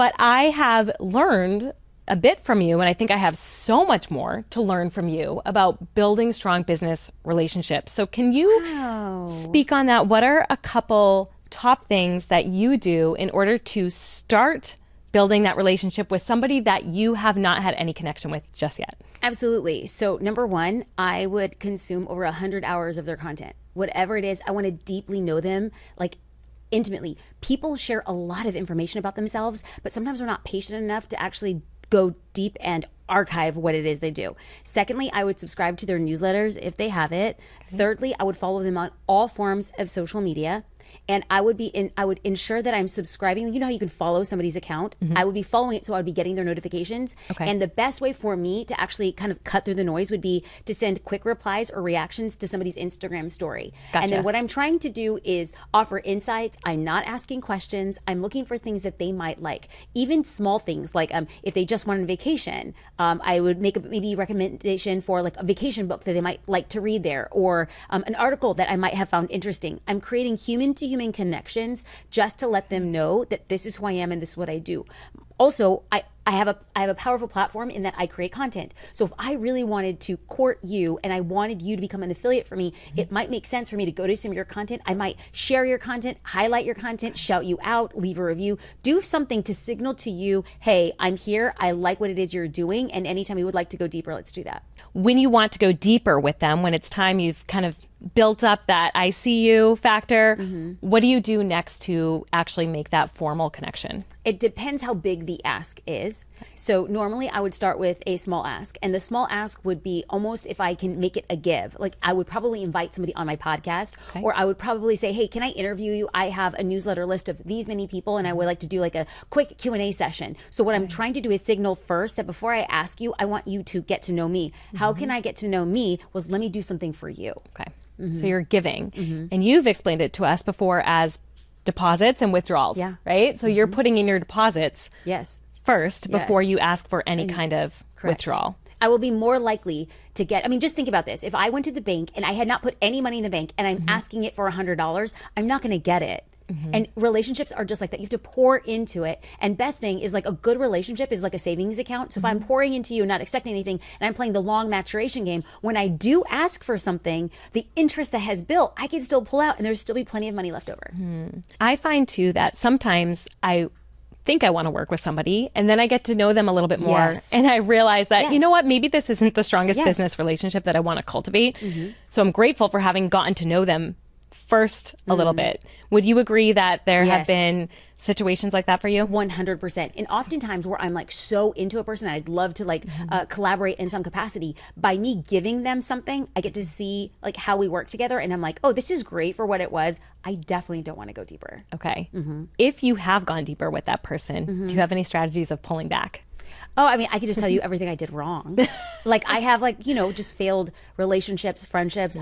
But I have learned a bit from you, and I think I have so much more to learn from you about building strong business relationships. So can you speak on that? What are a couple top things that you do in order to start building that relationship with somebody that you have not had any connection with just yet? Absolutely. So number one, I would consume over 100 hours of their content. Whatever it is, I want to deeply know them, like intimately. People share a lot of information about themselves, but sometimes we're not patient enough to actually go deep and archive what it is they do. Secondly, I would subscribe to their newsletters if they have it. Thirdly, I would follow them on all forms of social media. And I would ensure that I'm subscribing. You know how you can follow somebody's account? I would be following it, so I would be getting their notifications. And the best way for me to actually kind of cut through the noise would be to send quick replies or reactions to somebody's Instagram story. And then what I'm trying to do is offer insights. I'm not asking questions. I'm looking for things that they might like. Even small things like if they just went on vacation, I would make maybe recommendation for like a vacation book that they might like to read there, or an article that I might have found interesting. I'm creating human connections just to let them know that this is who I am and this is what I do. Also, I have a powerful platform in that I create content. So if I really wanted to court you and I wanted you to become an affiliate for me, it might make sense for me to go to some of your content. I might share your content, highlight your content, shout you out, leave a review, do something to signal to you, hey, I'm here, I like what it is you're doing, and anytime you would like to go deeper, let's do that. When you want to go deeper with them, when it's time you've kind of built up that I see you factor, what do you do next to actually make that formal connection? It depends how big the ask is. So normally I would start with a small ask, and the small ask would be almost if I can make it a give. Like I would probably invite somebody on my podcast, or I would probably say, hey, can I interview you? I have a newsletter list of these many people and I would like to do like a quick Q&A session. So what I'm trying to do is signal first that before I ask you, I want you to get to know me. How can I get to know me? Was let me do something for you. Okay. So you're giving, and you've explained it to us before as deposits and withdrawals, right? So you're putting in your deposits first before you ask for any kind of withdrawal. I will be more likely to get, I mean, just think about this. If I went to the bank and I had not put any money in the bank and I'm asking it for $100, I'm not going to get it. And relationships are just like that. You have to pour into it. And best thing is like a good relationship is like a savings account. So if I'm pouring into you, not expecting anything, and I'm playing the long maturation game, when I do ask for something, the interest that has built, I can still pull out and there's still be plenty of money left over. I find too that sometimes I think I want to work with somebody and then I get to know them a little bit more and I realize that, you know what, maybe this isn't the strongest business relationship that I want to cultivate. So I'm grateful for having gotten to know them first a little bit. Would you agree that there have been situations like that for you? 100%. And oftentimes where I'm like so into a person, I'd love to like collaborate in some capacity. By me giving them something, I get to see like how we work together. And I'm like, oh, this is great for what it was. I definitely don't want to go deeper. Okay. If you have gone deeper with that person, do you have any strategies of pulling back? Oh, I mean, I could just tell you everything I did wrong. Like I have like, you know, just failed relationships, friendships.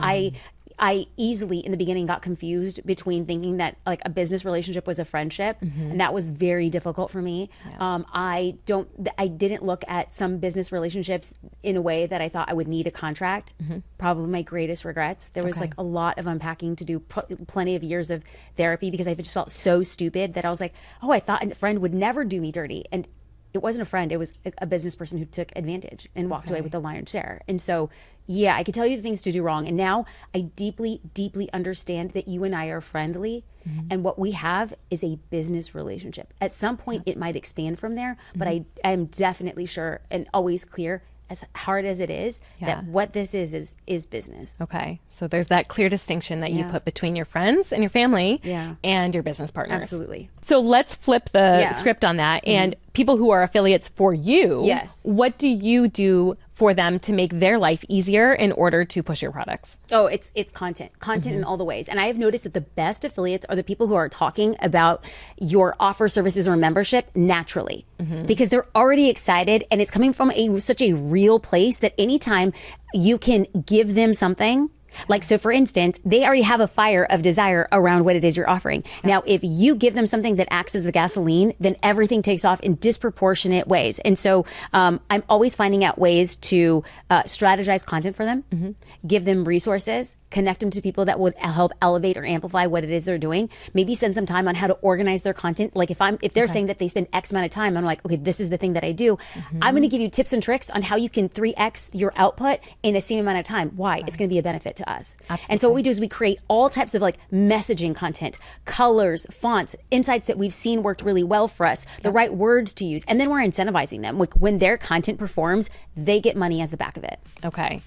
I easily in the beginning got confused between thinking that like a business relationship was a friendship, and that was very difficult for me. I didn't look at some business relationships in a way that I thought I would need a contract. Probably my greatest regrets. There was like a lot of unpacking to do, plenty of years of therapy, because I just felt so stupid that I was like, oh, I thought a friend would never do me dirty, and it wasn't a friend. It was a business person who took advantage and walked away with the lion's share. And so, yeah, I could tell you the things to do wrong. And now I deeply, deeply understand that you and I are friendly. And what we have is a business relationship. At some point, it might expand from there. But I am definitely sure and always clear, as hard as it is, that what this is business. Okay. So there's that clear distinction that you put between your friends and your family and your business partners. Absolutely. So let's flip the script on that. And people who are affiliates for you, what do you do for them to make their life easier in order to push your products? Oh, it's content in all the ways. And I have noticed that the best affiliates are the people who are talking about your offer, services, or membership naturally, because they're already excited and it's coming from such a real place that anytime you can give them something Like, so for instance, they already have a fire of desire around what it is you're offering. Now, if you give them something that acts as the gasoline, then everything takes off in disproportionate ways. And so I'm always finding out ways to strategize content for them, give them resources, connect them to people that would help elevate or amplify what it is they're doing. Maybe spend some time on how to organize their content. Like if they're saying that they spend X amount of time, I'm like, okay, this is the thing that I do. I'm going to give you tips and tricks on how you can 3X your output in the same amount of time. Why? It's going to be a benefit to us. Absolutely. And so what we do is we create all types of like messaging content, colors, fonts, insights that we've seen worked really well for us, the right words to use. And then we're incentivizing them. Like when their content performs, they get money as the back of it. Okay.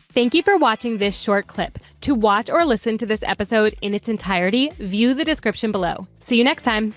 Thank you for watching this short clip. To watch or listen to this episode in its entirety, view the description below. See you next time.